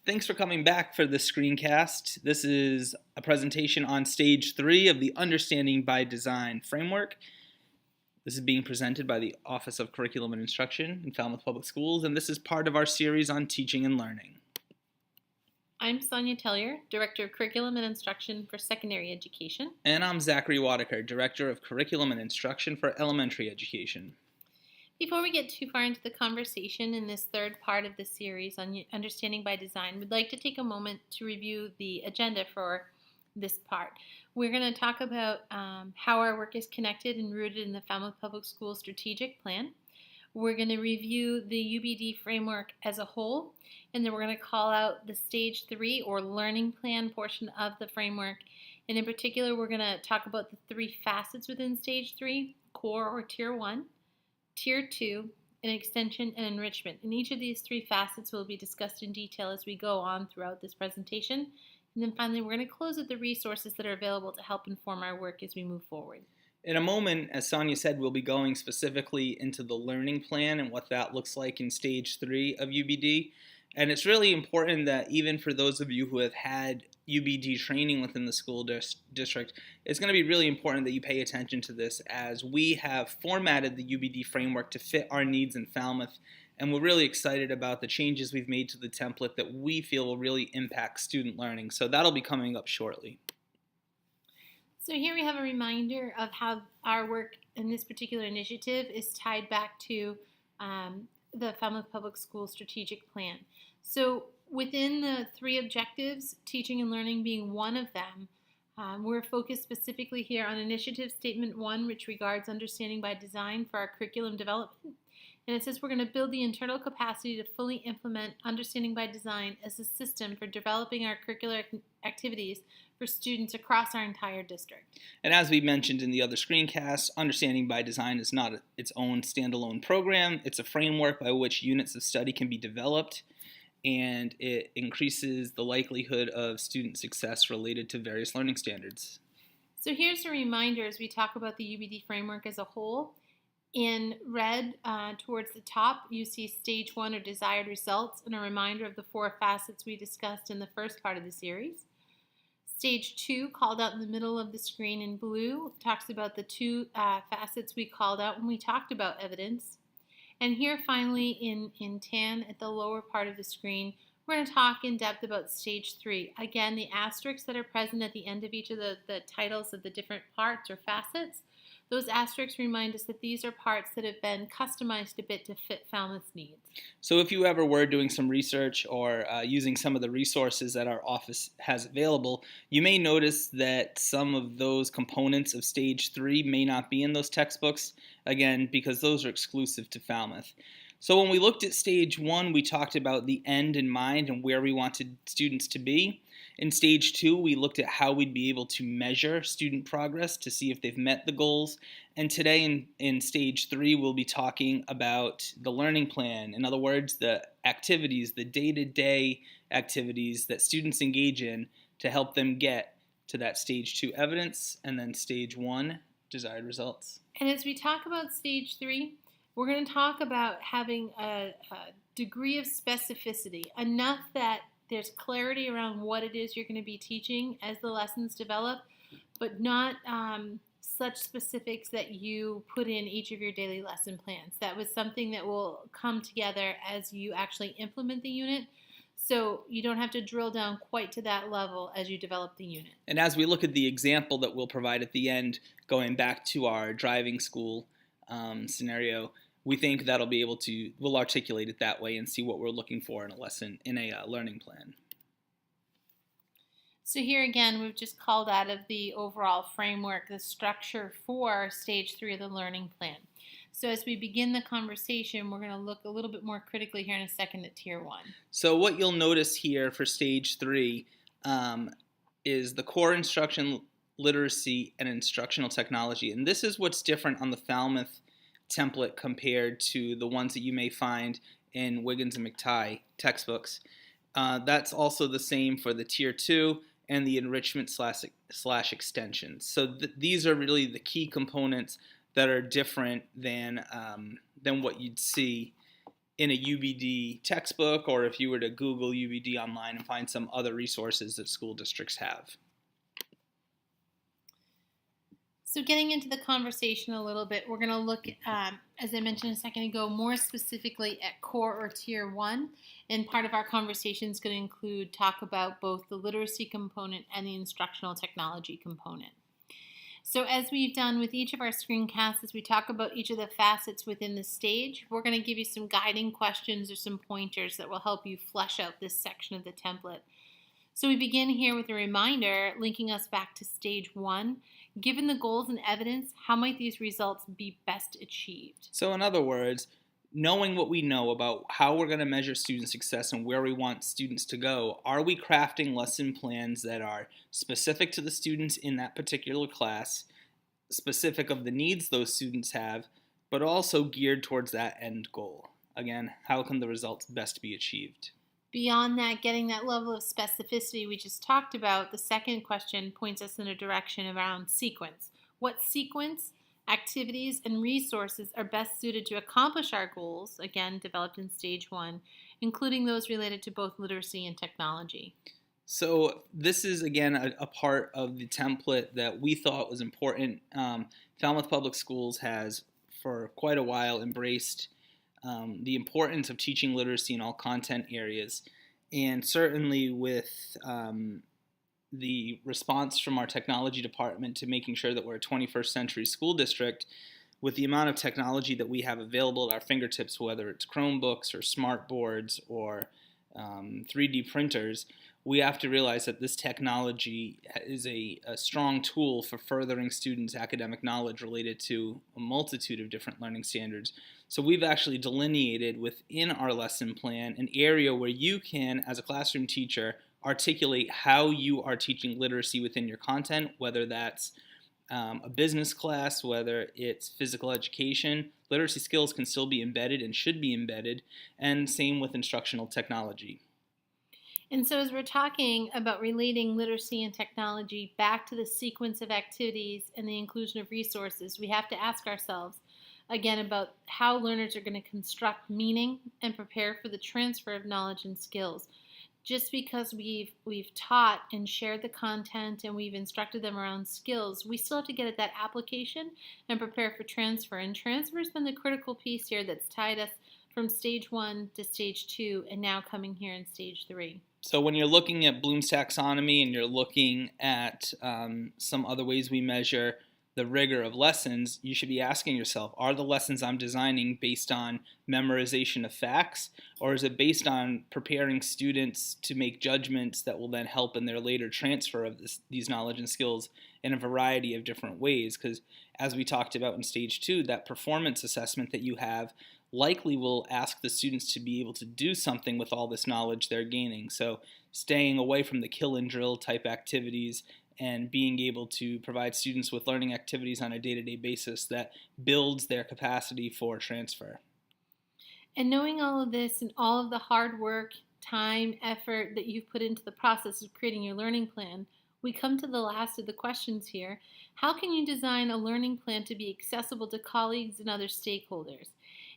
Thanks for coming back for this screencast. This is a presentation on Stage 3 of the Understanding by Design framework. This is being presented by the Office of Curriculum and Instruction in Falmouth Public Schools, and this is part of our series on teaching and learning. I'm Sonia Tellier, Director of Curriculum and Instruction for Secondary Education. And I'm Zachary Wadaker, Director of Curriculum and Instruction for Elementary Education. Before we get too far into the conversation in this third part of the series on Understanding by Design, we'd like to take a moment to review the agenda for this part. We're going to talk about how our work is connected and rooted in the Falmouth Public Schools Strategic Plan. We're going to review the UbD framework as a whole, and then we're going to call out the Stage 3 or Learning Plan portion of the framework. And in particular, we're going to talk about the three facets within Stage 3, Core or Tier 1, Tier 2, and Extension and Enrichment. And each of these three facets will be discussed in detail as we go on throughout this presentation. And then finally, we're going to close with the resources that are available to help inform our work as we move forward. In a moment, as Sonia said, we'll be going specifically into the learning plan and what that looks like in Stage 3 of UbD. And it's really important that even for those of you who have had UbD training within the school district, it's going to be really important that you pay attention to this, as we have formatted the UbD framework to fit our needs in Falmouth, and we're really excited about the changes we've made to the template that we feel will really impact student learning. So that'll be coming up shortly. So here we have a reminder of how our work in this particular initiative is tied back to the Falmouth Public Schools Strategic Plan. So within the three objectives, teaching and learning being one of them, we're focused specifically here on Initiative Statement 1, which regards understanding by design for our curriculum development. And it says we're going to build the internal capacity to fully implement understanding by design as a system for developing our curricular activities for students across our entire district. And as we mentioned in the other screencasts, Understanding by Design is not its own standalone program. It's a framework by which units of study can be developed, and it increases the likelihood of student success related to various learning standards. So here's a reminder as we talk about the UbD framework as a whole. In red, towards the top, you see Stage 1 or desired results, and a reminder of the four facets we discussed in the first part of the series. Stage 2, called out in the middle of the screen in blue, talks about the two facets we called out when we talked about evidence. And here finally in tan at the lower part of the screen, we're going to talk in depth about Stage 3. Again, the asterisks that are present at the end of each of the titles of the different parts or facets, those asterisks remind us that these are parts that have been customized a bit to fit Falmouth's needs. So if you ever were doing some research or using some of the resources that our office has available, you may notice that some of those components of Stage 3 may not be in those textbooks, again, because those are exclusive to Falmouth. So when we looked at Stage 1, we talked about the end in mind and where we wanted students to be. In Stage 2, we looked at how we'd be able to measure student progress to see if they've met the goals. And today in Stage 3, we'll be talking about the learning plan. In other words, the activities, the day-to-day activities that students engage in to help them get to that Stage 2 evidence and then Stage 1 desired results. And as we talk about Stage 3, we're going to talk about having a degree of specificity, enough that there's clarity around what it is you're going to be teaching as the lessons develop, but not such specifics that you put in each of your daily lesson plans. That was something that will come together as you actually implement the unit, so you don't have to drill down quite to that level as you develop the unit. And as we look at the example that we'll provide at the end, going back to our driving school scenario, we think we'll articulate it that way and see what we're looking for in a lesson, in a learning plan. So here again, we've just called out of the overall framework the structure for Stage 3 of the learning plan. So as we begin the conversation, we're going to look a little bit more critically here in a second at Tier 1. So what you'll notice here for Stage 3 is the core instruction, literacy, and instructional technology. And this is what's different on the Falmouth template compared to the ones that you may find in Wiggins and McTighe textbooks. That's also the same for the Tier 2 and the enrichment slash extensions. So these are really the key components that are different than what you'd see in a UBD textbook, or if you were to Google UBD online and find some other resources that school districts have. So getting into the conversation a little bit, we're going to look, as I mentioned a second ago, more specifically at core or tier one. And part of our conversation is going to include talk about both the literacy component and the instructional technology component. So as we've done with each of our screencasts, as we talk about each of the facets within the stage, we're going to give you some guiding questions or some pointers that will help you flesh out this section of the template. So we begin here with a reminder linking us back to stage one. Given the goals and evidence, how might these results be best achieved? So in other words, knowing what we know about how we're going to measure student success and where we want students to go, are we crafting lesson plans that are specific to the students in that particular class, specific of the needs those students have, but also geared towards that end goal? Again, how can the results best be achieved? Beyond that, getting that level of specificity we just talked about, the second question points us in a direction around sequence. What sequence, activities, and resources are best suited to accomplish our goals, again, developed in stage one, including those related to both literacy and technology? So this is, again, a part of the template that we thought was important. Falmouth Public Schools has, for quite a while, embraced the importance of teaching literacy in all content areas. And certainly with the response from our technology department to making sure that we're a 21st century school district, with the amount of technology that we have available at our fingertips, whether it's Chromebooks or smart boards or 3D printers, we have to realize that this technology is a strong tool for furthering students' academic knowledge related to a multitude of different learning standards. So we've actually delineated within our lesson plan an area where you can, as a classroom teacher, articulate how you are teaching literacy within your content, whether that's a business class, whether it's physical education. Literacy skills can still be embedded and should be embedded, and same with instructional technology. And so as we're talking about relating literacy and technology back to the sequence of activities and the inclusion of resources, we have to ask ourselves, again, about how learners are going to construct meaning and prepare for the transfer of knowledge and skills. Just because we've taught and shared the content and we've instructed them around skills, we still have to get at that application and prepare for transfer. And transfer has been the critical piece here that's tied us from stage one to stage two and now coming here in stage three. So when you're looking at Bloom's taxonomy and you're looking at some other ways we measure the rigor of lessons, you should be asking yourself, are the lessons I'm designing based on memorization of facts, or is it based on preparing students to make judgments that will then help in their later transfer of these knowledge and skills in a variety of different ways? Because as we talked about in stage two, that performance assessment that you have likely will ask the students to be able to do something with all this knowledge they're gaining. So staying away from the kill and drill type activities and being able to provide students with learning activities on a day-to-day basis that builds their capacity for transfer. And knowing all of this and all of the hard work, time, effort that you've put into the process of creating your learning plan, we come to the last of the questions here. How can you design a learning plan to be accessible to colleagues and other stakeholders?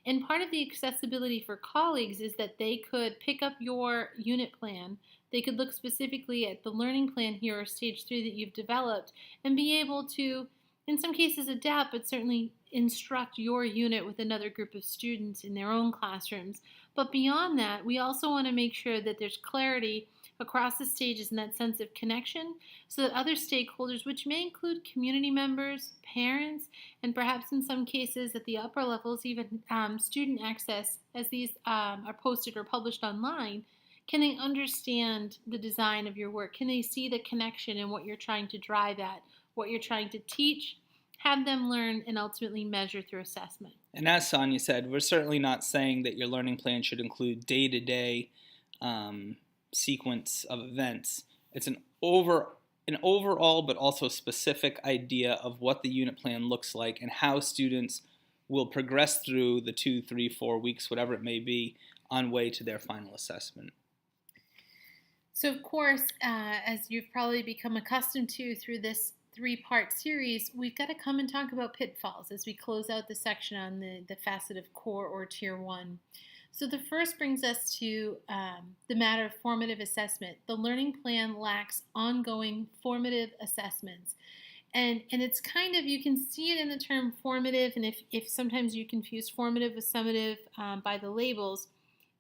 And part of the accessibility for colleagues is that they could pick up your unit plan. They could look specifically at the learning plan here or stage three that you've developed and be able to, in some cases, adapt, but certainly instruct your unit with another group of students in their own classrooms. But beyond that, we also want to make sure that there's clarity across the stages and that sense of connection so that other stakeholders, which may include community members, parents, and perhaps in some cases at the upper levels, even student access, as these are posted or published online, can they understand the design of your work? Can they see the connection in what you're trying to drive at, what you're trying to teach, have them learn, and ultimately measure through assessment? And as Sonia said, we're certainly not saying that your learning plan should include day-to-day sequence of events. It's an overall but also specific idea of what the unit plan looks like and how students will progress through the 2, 3, 4 weeks, whatever it may be, on way to their final assessment. So of course, as you've probably become accustomed to through this three-part series, we've got to come and talk about pitfalls as we close out the section on the facet of core or tier one. So the first brings us to the matter of formative assessment. The learning plan lacks ongoing formative assessments. And it's kind of, you can see it in the term formative, and if sometimes you confuse formative with summative by the labels,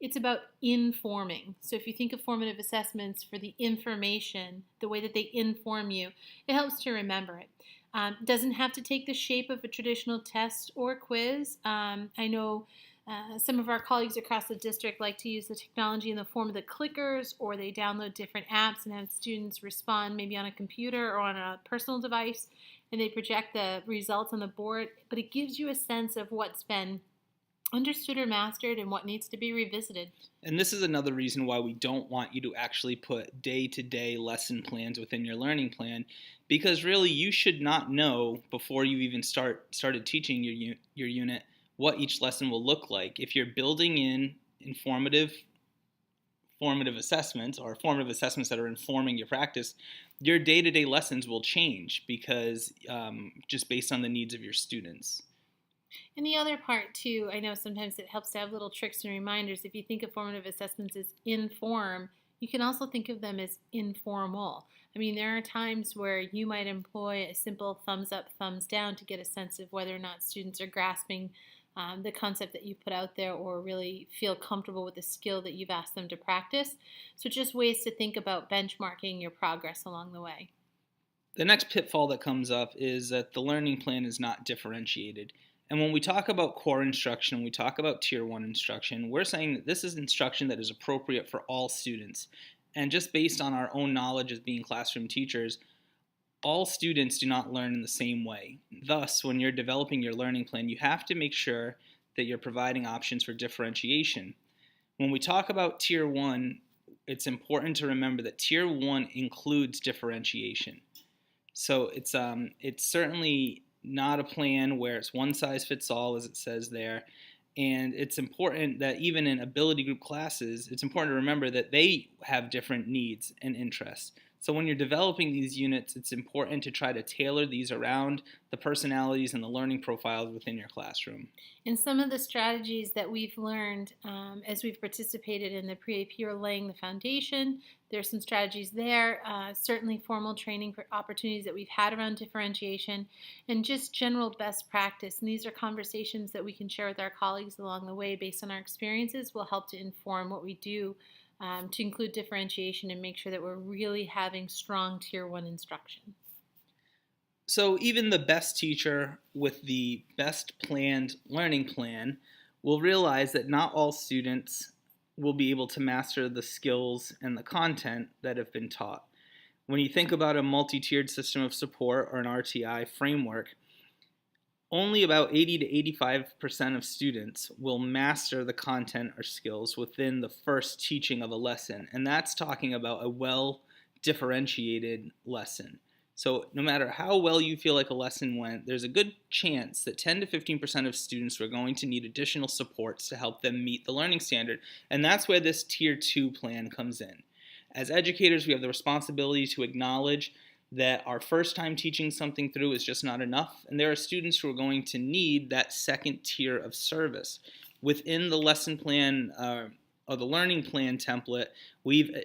it's about informing. So if you think of formative assessments for the information, the way that they inform you, it helps to remember it. Doesn't have to take the shape of a traditional test or quiz. I know some of our colleagues across the district like to use the technology in the form of the clickers, or they download different apps and have students respond maybe on a computer or on a personal device, and they project the results on the board. But it gives you a sense of what's been understood or mastered and what needs to be revisited. And this is another reason why we don't want you to actually put day-to-day lesson plans within your learning plan, because really you should not know before you even started teaching your unit what each lesson will look like. If you're building in formative assessments or formative assessments that are informing your practice, your day-to-day lessons will change because just based on the needs of your students. And the other part, too, I know sometimes it helps to have little tricks and reminders. If you think of formative assessments as inform, you can also think of them as informal. I mean, there are times where you might employ a simple thumbs up, thumbs down to get a sense of whether or not students are grasping the concept that you put out there, or really feel comfortable with the skill that you've asked them to practice. So just ways to think about benchmarking your progress along the way. The next pitfall that comes up is that the learning plan is not differentiated. And when we talk about core instruction, when we talk about Tier 1 instruction, we're saying that this is instruction that is appropriate for all students. And just based on our own knowledge as being classroom teachers, all students do not learn in the same way. Thus, when you're developing your learning plan, you have to make sure that you're providing options for differentiation. When we talk about Tier 1, it's important to remember that Tier 1 includes differentiation. So it's certainly not a plan where it's one size fits all, as it says there. And it's important that even in ability group classes, it's important to remember that they have different needs and interests. So when you're developing these units, it's important to try to tailor these around the personalities and the learning profiles within your classroom. And some of the strategies that we've learned as we've participated in the pre-AP are laying the foundation. There's some strategies there, certainly formal training opportunities that we've had around differentiation, and just general best practice. And these are conversations that we can share with our colleagues along the way based on our experiences, will help to inform what we do to include differentiation and make sure that we're really having strong Tier 1 instruction. So even the best teacher with the best planned learning plan will realize that not all students will be able to master the skills and the content that have been taught. When you think about a multi-tiered system of support or an RTI framework, only about 80 to 85% of students will master the content or skills within the first teaching of a lesson, and that's talking about a well-differentiated lesson. So no matter how well you feel like a lesson went, there's a good chance that 10 to 15% of students are going to need additional supports to help them meet the learning standard, and that's where this Tier 2 plan comes in. As educators, we have the responsibility to acknowledge that our first time teaching something through is just not enough, and there are students who are going to need that second tier of service. Within the lesson plan or the learning plan template, we've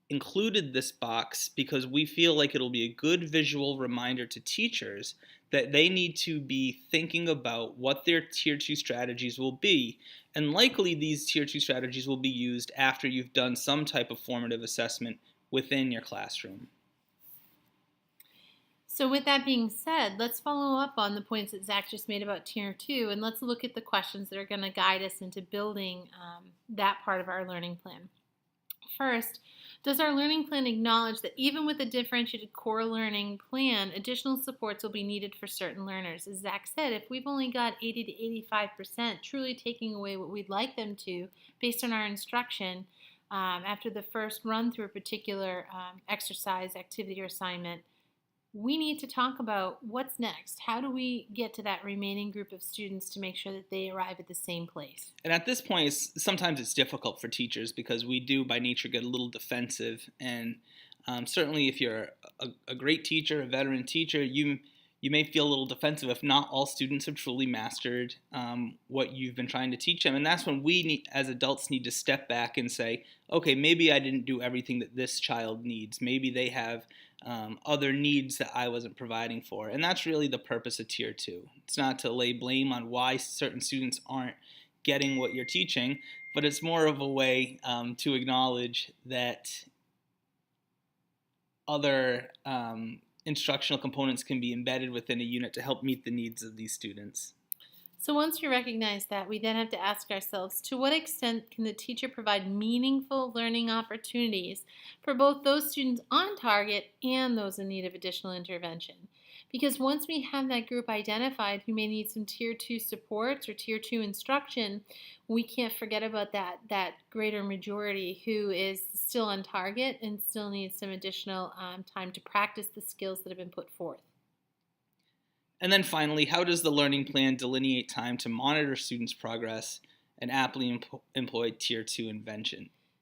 included this box because we feel like it'll be a good visual reminder to teachers that they need to be thinking about what their Tier 2 strategies will be, and likely these Tier 2 strategies will be used after you've done some type of formative assessment within your classroom. So with that being said, let's follow up on the points that Zach just made about Tier 2, and let's look at the questions that are going to guide us into building that part of our learning plan. First, does our learning plan acknowledge that even with a differentiated core learning plan, additional supports will be needed for certain learners? As Zach said, if we've only got 80 to 85% truly taking away what we'd like them to based on our instruction after the first run through a particular exercise, activity, or assignment, we need to talk about what's next. How do we get to that remaining group of students to make sure that they arrive at the same place? And at this point, sometimes it's difficult for teachers because we do by nature get a little defensive. And certainly if you're a great teacher, a veteran teacher, you you may feel a little defensive if not all students have truly mastered what you've been trying to teach them. And that's when we need, as adults, need to step back and say, okay, maybe I didn't do everything that this child needs. Maybe they have other needs that I wasn't providing for. And that's really the purpose of Tier 2. It's not to lay blame on why certain students aren't getting what you're teaching, but it's more of a way to acknowledge that other instructional components can be embedded within a unit to help meet the needs of these students. So once we recognize that, we then have to ask ourselves, to what extent can the teacher provide meaningful learning opportunities for both those students on target and those in need of additional intervention? Because once we have that group identified who may need some Tier 2 supports or Tier 2 instruction, we can't forget about that greater majority who is still on target and still needs some additional time to practice the skills that have been put forth. And then finally, how does the learning plan delineate time to monitor students' progress and aptly employ Tier 2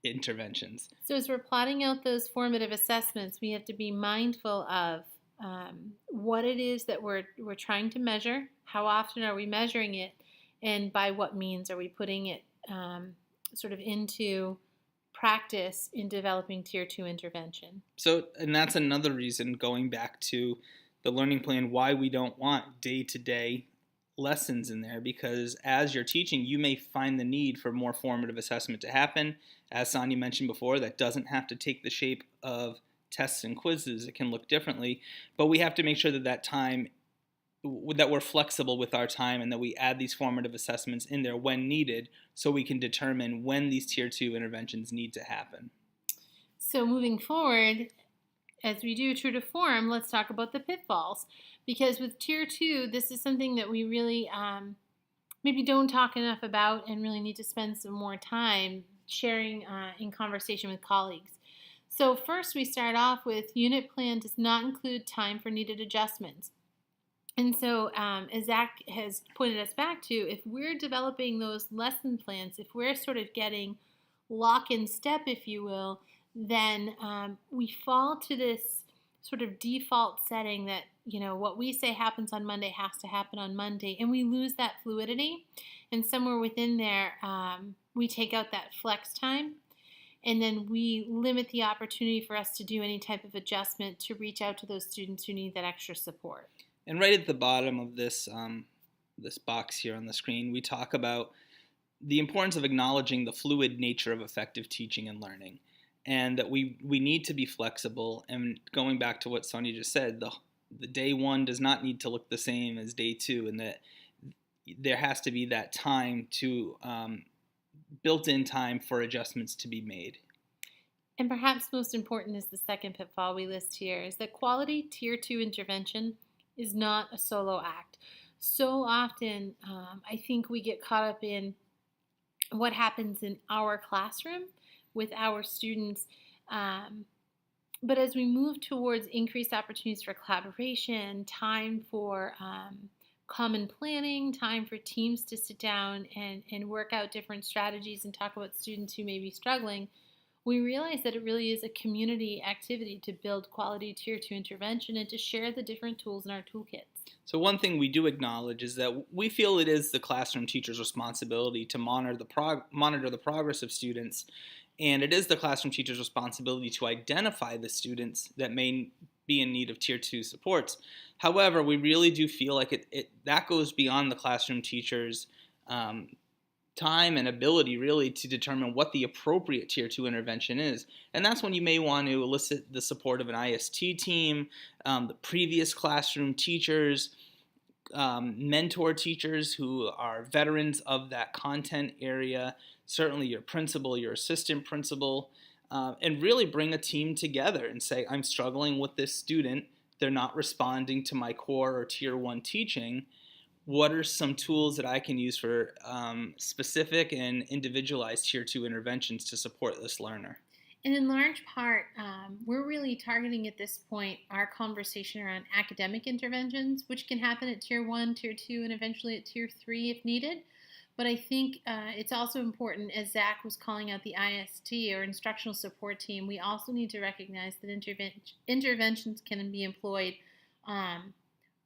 interventions? So as we're plotting out those formative assessments, we have to be mindful of what it is that we're trying to measure, how often are we measuring it, and by what means are we putting it sort of into practice in developing Tier 2 intervention. So, and that's another reason, going back to the learning plan, why we don't want day-to-day lessons in there, because as you're teaching, you may find the need for more formative assessment to happen. As Sonia mentioned before, that doesn't have to take the shape of tests and quizzes. It can look differently, but we have to make sure that that we're flexible with our time and that we add these formative assessments in there when needed so we can determine when these Tier 2 interventions need to happen. So moving forward, as we do true to form, let's talk about the pitfalls. Because with Tier 2, this is something that we really maybe don't talk enough about and really need to spend some more time sharing in conversation with colleagues. So first we start off with unit plan does not include time for needed adjustments. And so as Zach has pointed us back to, if we're developing those lesson plans, if we're sort of getting lock in step, if you will, then we fall to this sort of default setting that, you know, what we say happens on Monday has to happen on Monday, and we lose that fluidity. And somewhere within there, we take out that flex time, and then we limit the opportunity for us to do any type of adjustment to reach out to those students who need that extra support. And right at the bottom of this box here on the screen, we talk about the importance of acknowledging the fluid nature of effective teaching and learning, and that we need to be flexible. And going back to what Sonia just said, the day one does not need to look the same as day two, and that there has to be that time to built-in time for adjustments to be made. And perhaps most important is the second pitfall we list here, is that quality Tier 2 intervention is not a solo act. So often, I think we get caught up in what happens in our classroom with our students. But as we move towards increased opportunities for collaboration, time for common planning, time for teams to sit down and work out different strategies and talk about students who may be struggling, we realize that it really is a community activity to build quality Tier 2 intervention and to share the different tools in our toolkits. So one thing we do acknowledge is that we feel it is the classroom teacher's responsibility to monitor the progress of students, and it is the classroom teacher's responsibility to identify the students that may be in need of Tier 2 supports. However, we really do feel like that goes beyond the classroom teacher's time and ability really to determine what the appropriate Tier 2 intervention is. And that's when you may want to elicit the support of an IST team, the previous classroom teachers, mentor teachers who are veterans of that content area, certainly your principal, your assistant principal, and really bring a team together and say, I'm struggling with this student. They're not responding to my core or Tier 1 teaching. What are some tools that I can use for specific and individualized Tier 2 interventions to support this learner? And in large part, we're really targeting at this point our conversation around academic interventions, which can happen at Tier 1, Tier 2, and eventually at Tier 3 if needed. But I think it's also important, as Zach was calling out the IST or instructional support team, we also need to recognize that interventions can be employed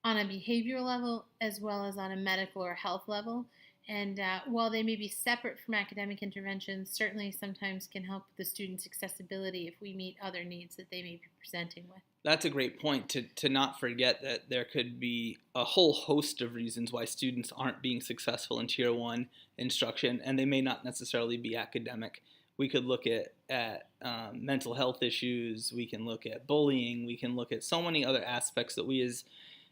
on a behavioral level as well as on a medical or health level. And while they may be separate from academic interventions, certainly sometimes can help with the student's accessibility if we meet other needs that they may be presenting with. That's a great point to not forget that there could be a whole host of reasons why students aren't being successful in Tier 1 instruction, and they may not necessarily be academic. We could look at mental health issues, we can look at bullying, we can look at so many other aspects that we as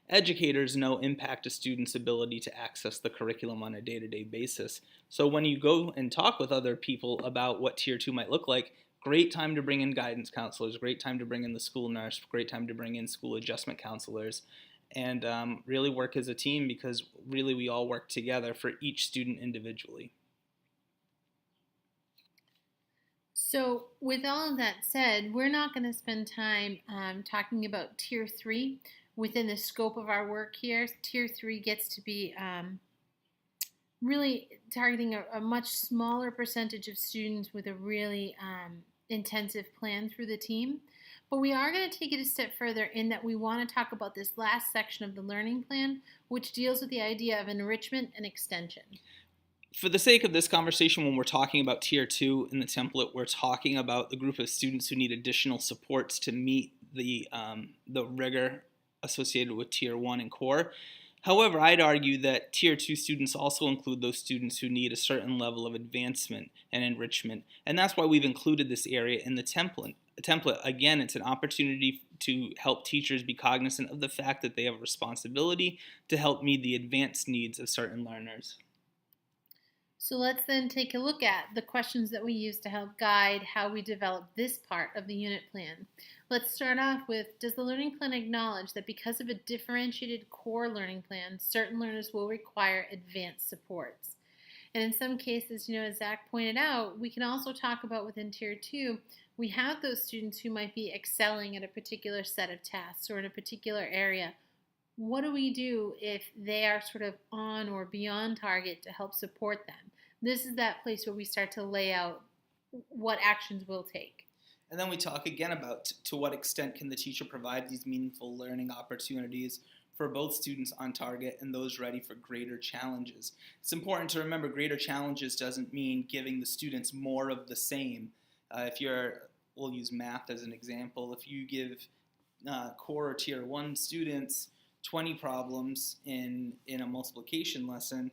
educators know impact a student's ability to access the curriculum on a day-to-day basis. So when you go and talk with other people about what Tier 2 might look like, great time to bring in guidance counselors, great time to bring in the school nurse, great time to bring in school adjustment counselors, and really work as a team, because really we all work together for each student individually. So with all of that said, we're not going to spend time talking about Tier 3 within the scope of our work here. Tier 3 gets to be really targeting a much smaller percentage of students with a really intensive plan through the team. But we are going to take it a step further in that we want to talk about this last section of the learning plan, which deals with the idea of enrichment and extension. For the sake of this conversation, when we're talking about Tier 2 in the template, we're talking about the group of students who need additional supports to meet the rigor associated with Tier 1 and core. However, I'd argue that Tier 2 students also include those students who need a certain level of advancement and enrichment, and that's why we've included this area in the template. Again, it's an opportunity to help teachers be cognizant of the fact that they have a responsibility to help meet the advanced needs of certain learners. So let's then take a look at the questions that we use to help guide how we develop this part of the unit plan. Let's start off with, does the learning plan acknowledge that because of a differentiated core learning plan, certain learners will require advanced supports? And in some cases, as Zach pointed out, we can also talk about within Tier 2, we have those students who might be excelling at a particular set of tasks or in a particular area. What do we do if they are sort of on or beyond target to help support them? This is that place where we start to lay out what actions we'll take. And then we talk again about to what extent can the teacher provide these meaningful learning opportunities for both students on target and those ready for greater challenges. It's important to remember greater challenges doesn't mean giving the students more of the same. We'll use math as an example. If you give core or Tier 1 students 20 problems in a multiplication lesson,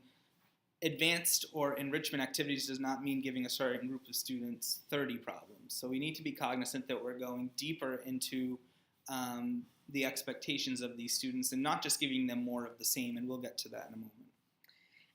advanced or enrichment activities does not mean giving a certain group of students 30 problems. So we need to be cognizant that we're going deeper into the expectations of these students and not just giving them more of the same, and we'll get to that in a moment.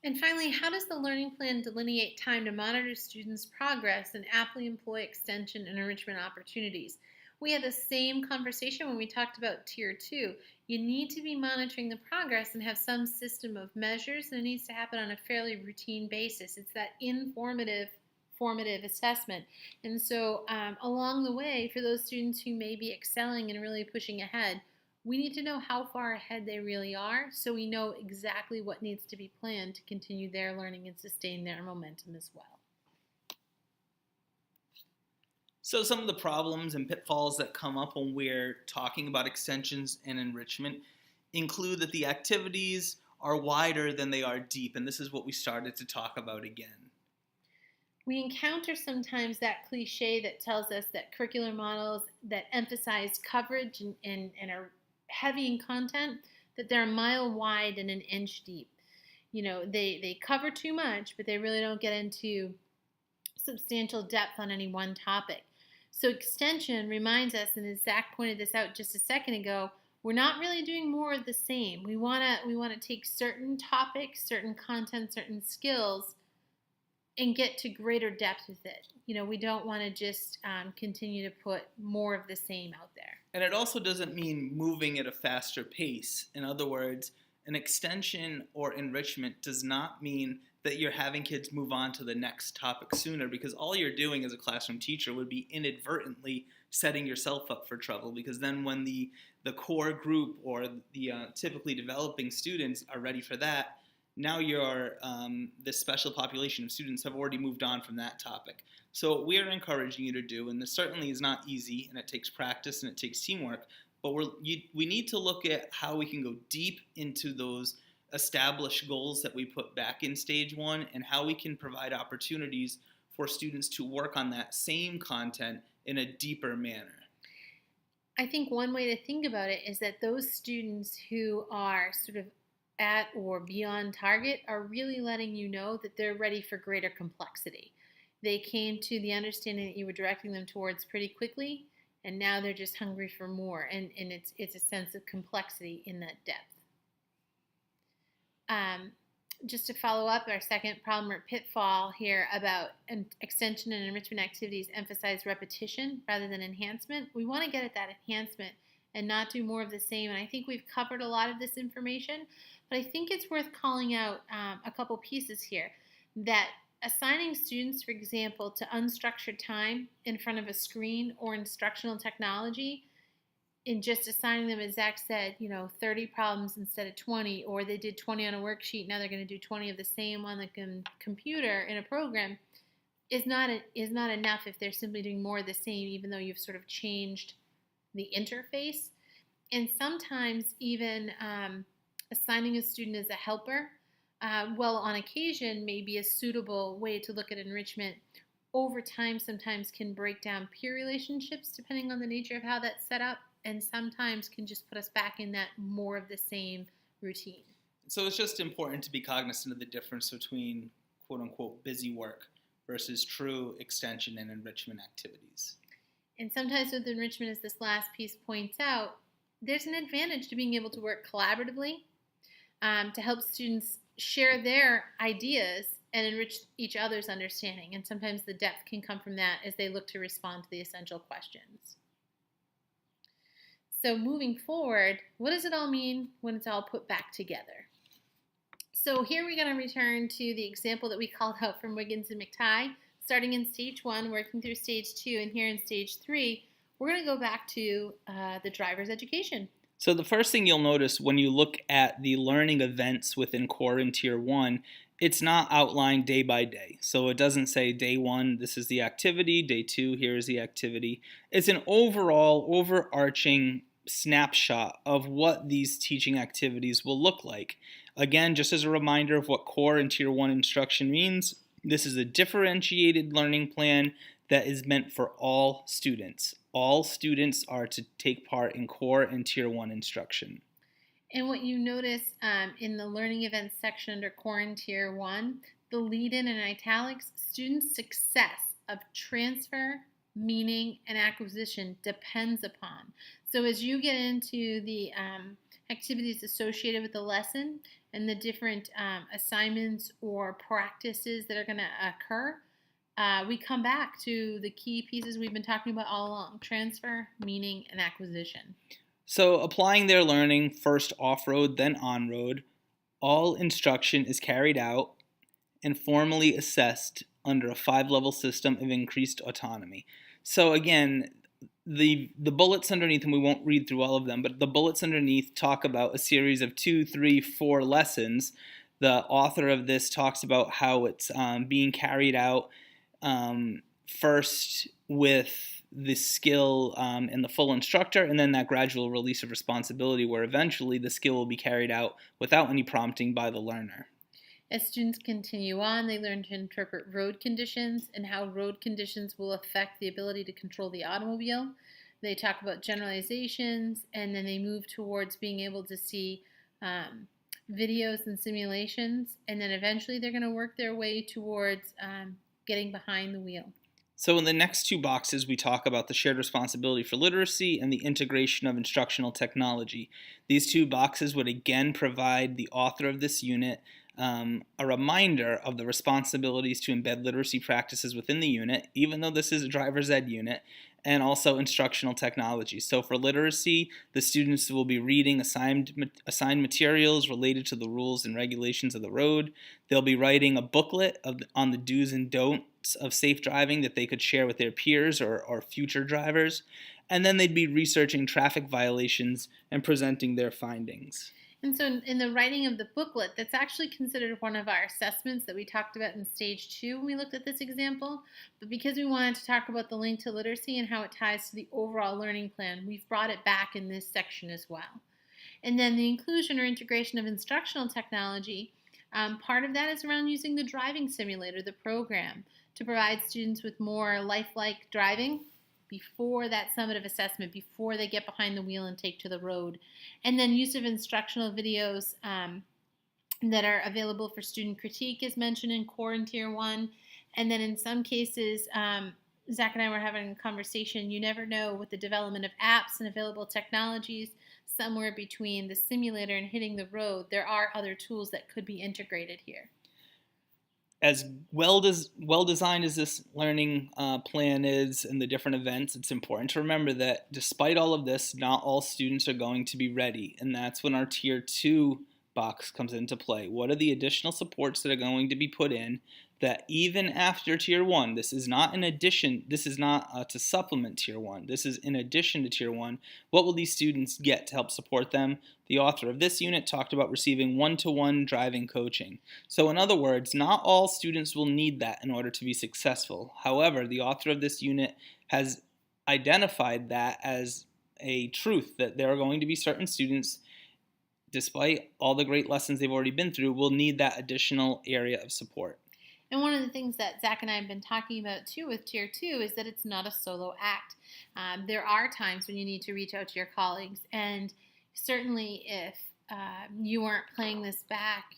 And finally, how does the learning plan delineate time to monitor students' progress and aptly employ extension and enrichment opportunities? We had the same conversation when we talked about Tier 2. You need to be monitoring the progress and have some system of measures, and it needs to happen on a fairly routine basis. It's that formative assessment. And so along the way, for those students who may be excelling and really pushing ahead, we need to know how far ahead they really are so we know exactly what needs to be planned to continue their learning and sustain their momentum as well. So some of the problems and pitfalls that come up when we're talking about extensions and enrichment include that the activities are wider than they are deep, and this is what we started to talk about again. We encounter sometimes that cliche that tells us that curricular models that emphasize coverage and are heavy in content, that they're a mile wide and an inch deep. They cover too much, but they really don't get into substantial depth on any one topic. So extension reminds us, and as Zach pointed this out just a second ago, we're not really doing more of the same. We want to take certain topics, certain content, certain skills, and get to greater depth with it. We don't want to just continue to put more of the same out there. And it also doesn't mean moving at a faster pace. In other words, an extension or enrichment does not mean that you're having kids move on to the next topic sooner, because all you're doing as a classroom teacher would be inadvertently setting yourself up for trouble, because then when the core group or the typically developing students are ready for that, now this special population of students have already moved on from that topic. So what we're encouraging you to do, and this certainly is not easy, and it takes practice and it takes teamwork, but we need to look at how we can go deep into those established goals that we put back in stage one, and how we can provide opportunities for students to work on that same content in a deeper manner. I think one way to think about it is that those students who are sort of at or beyond target are really letting you know that they're ready for greater complexity. They came to the understanding that you were directing them towards pretty quickly, and now they're just hungry for more, and it's a sense of complexity in that depth. Just to follow up, our second problem or pitfall here about extension and enrichment activities emphasize repetition rather than enhancement. We want to get at that enhancement and not do more of the same. And I think we've covered a lot of this information, but I think it's worth calling out a couple pieces here. That assigning students, for example, to unstructured time in front of a screen or instructional technology, in just assigning them, as Zach said, 30 problems instead of 20, or they did 20 on a worksheet, now they're going to do 20 of the same on the computer in a program, is not enough if they're simply doing more of the same, even though you've sort of changed the interface. And sometimes even assigning a student as a helper, well, on occasion, may be a suitable way to look at enrichment. Over time, sometimes can break down peer relationships, depending on the nature of how that's set up, and sometimes can just put us back in that more of the same routine. So it's just important to be cognizant of the difference between quote-unquote busy work versus true extension and enrichment activities. And sometimes with enrichment, as this last piece points out, there's an advantage to being able to work collaboratively to help students share their ideas and enrich each other's understanding. And sometimes the depth can come from that as they look to respond to the essential questions. So moving forward, what does it all mean when it's all put back together? So here we're going to return to the example that we called out from Wiggins and McTighe, starting in stage 1, working through stage 2, and here in stage 3, we're going to go back to the driver's education. So the first thing you'll notice when you look at the learning events within core in Tier 1, it's not outlined day by day. So it doesn't say day 1, this is the activity, day 2, here is the activity. It's an overall, overarching snapshot of what these teaching activities will look like. Again, just as a reminder of what core and Tier 1 instruction means, this is a differentiated learning plan that is meant for all students. All students are to take part in core and Tier 1 instruction. And what you notice in the learning events section under core and Tier 1, the lead-in and italics, students' success of transfer, meaning, and acquisition depends upon. So as you get into the activities associated with the lesson and the different assignments or practices that are going to occur, we come back to the key pieces we've been talking about all along: transfer, meaning, and acquisition. So applying their learning first off-road, then on-road, all instruction is carried out and formally assessed under a 5-level system of increased autonomy. So again, the bullets underneath, and we won't read through all of them, but the bullets underneath talk about a series of 2, 3, 4 lessons. The author of this talks about how it's being carried out first with the skill and the full instructor, and then that gradual release of responsibility where eventually the skill will be carried out without any prompting by the learner. As students continue on, they learn to interpret road conditions and how road conditions will affect the ability to control the automobile. They talk about generalizations, and then they move towards being able to see videos and simulations, and then eventually they're going to work their way towards getting behind the wheel. So in the next 2 boxes, we talk about the shared responsibility for literacy and the integration of instructional technology. These 2 boxes would again provide the author of this unit a reminder of the responsibilities to embed literacy practices within the unit, even though this is a driver's ed unit, and also instructional technology. So for literacy, the students will be reading assigned materials related to the rules and regulations of the road. They'll be writing a booklet on the do's and don'ts of safe driving that they could share with their peers or future drivers. And then they'd be researching traffic violations and presenting their findings. And so in the writing of the booklet, that's actually considered one of our assessments that we talked about in stage 2 when we looked at this example. But because we wanted to talk about the link to literacy and how it ties to the overall learning plan, we've brought it back in this section as well. And then the inclusion or integration of instructional technology, part of that is around using the driving simulator, the program, to provide students with more lifelike driving before that summative assessment, before they get behind the wheel and take to the road. And then use of instructional videos that are available for student critique is mentioned in core and tier 1. And then in some cases, Zach and I were having a conversation, you never know with the development of apps and available technologies, somewhere between the simulator and hitting the road, there are other tools that could be integrated here. As well designed as this learning plan is and the different events, it's important to remember that despite all of this, not all students are going to be ready. And that's when our Tier 2 box comes into play. What are the additional supports that are going to be put in that even after Tier 1, this is not in addition, this is not to supplement Tier 1, this is in addition to Tier 1, what will these students get to help support them? The author of this unit talked about receiving one-to-one driving coaching. So in other words, not all students will need that in order to be successful. However, the author of this unit has identified that as a truth, that there are going to be certain students, despite all the great lessons they've already been through, will need that additional area of support. And one of the things that Zach and I have been talking about too with Tier 2 is that it's not a solo act. There are times when you need to reach out to your colleagues, and certainly if you aren't playing this back,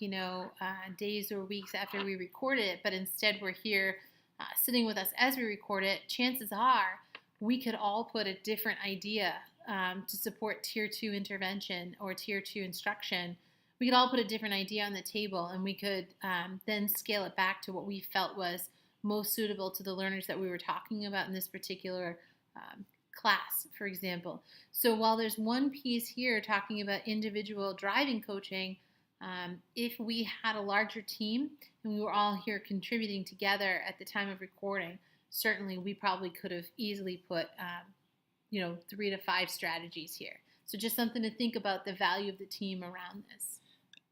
days or weeks after we record it, but instead we're here sitting with us as we record it, chances are we could all put a different idea to support Tier 2 intervention or Tier 2 instruction. We could all put a different idea on the table, and we could then scale it back to what we felt was most suitable to the learners that we were talking about in this particular class, for example. So while there's one piece here talking about individual driving coaching, if we had a larger team and we were all here contributing together at the time of recording, certainly we probably could have easily put 3 to 5 strategies here. So just something to think about, the value of the team around this.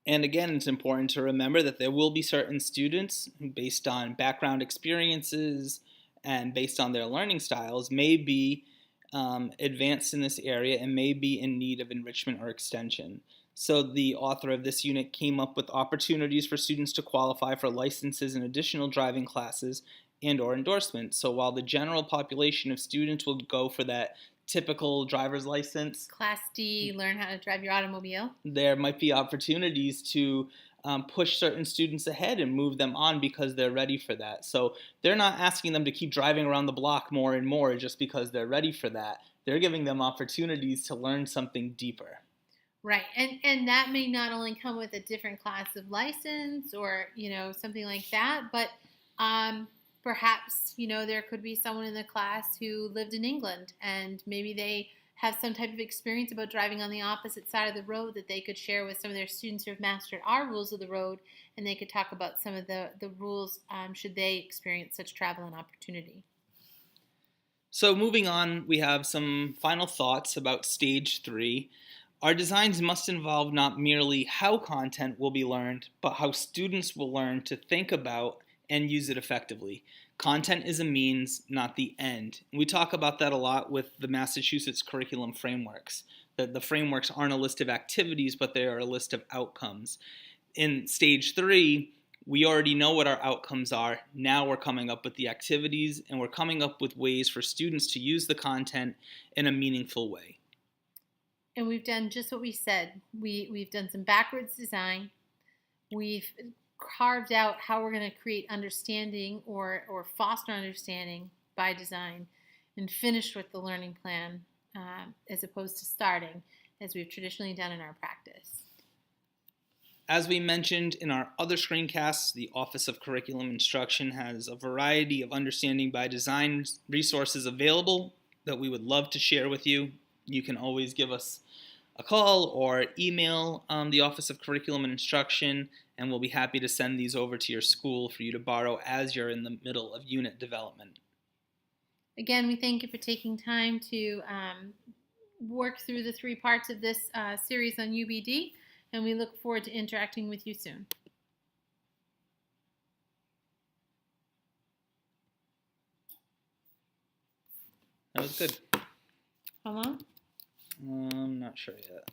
And again, it's important to remember that there will be certain students who, based on background experiences and based on their learning styles, may be advanced in this area and may be in need of enrichment or extension. So the author of this unit came up with opportunities for students to qualify for licenses and additional driving classes and or endorsements. So while the general population of students will go for that typical driver's license, Class D, learn how to drive your automobile, there might be opportunities to push certain students ahead and move them on because they're ready for that. So they're not asking them to keep driving around the block more and more just because they're ready for that. They're giving them opportunities to learn something deeper. Right, and that may not only come with a different class of license or something like that, but perhaps there could be someone in the class who lived in England and maybe they have some type of experience about driving on the opposite side of the road that they could share with some of their students who have mastered our rules of the road, and they could talk about some of the rules should they experience such travel and opportunity. So moving on, we have some final thoughts about Stage 3. Our designs must involve not merely how content will be learned, but how students will learn to think about and use it effectively. Content is a means, not the end. We talk about that a lot with the Massachusetts curriculum frameworks, that the frameworks aren't a list of activities, but they are a list of outcomes. In Stage 3, we already know what our outcomes are. Now we're coming up with the activities, and we're coming up with ways for students to use the content in a meaningful way. And we've done just what we said. We've done some backwards design. We've carved out how we're going to create understanding or foster understanding by design, and finished with the learning plan as opposed to starting as we've traditionally done in our practice. As we mentioned in our other screencasts, the Office of Curriculum Instruction has a variety of understanding by design resources available that we would love to share with you. You can always give us a call or email the Office of Curriculum and Instruction, and we'll be happy to send these over to your school for you to borrow as you're in the middle of unit development. Again, we thank you for taking time to work through the 3 parts of this series on UBD, and we look forward to interacting with you soon. That was good. How long? I'm not sure yet.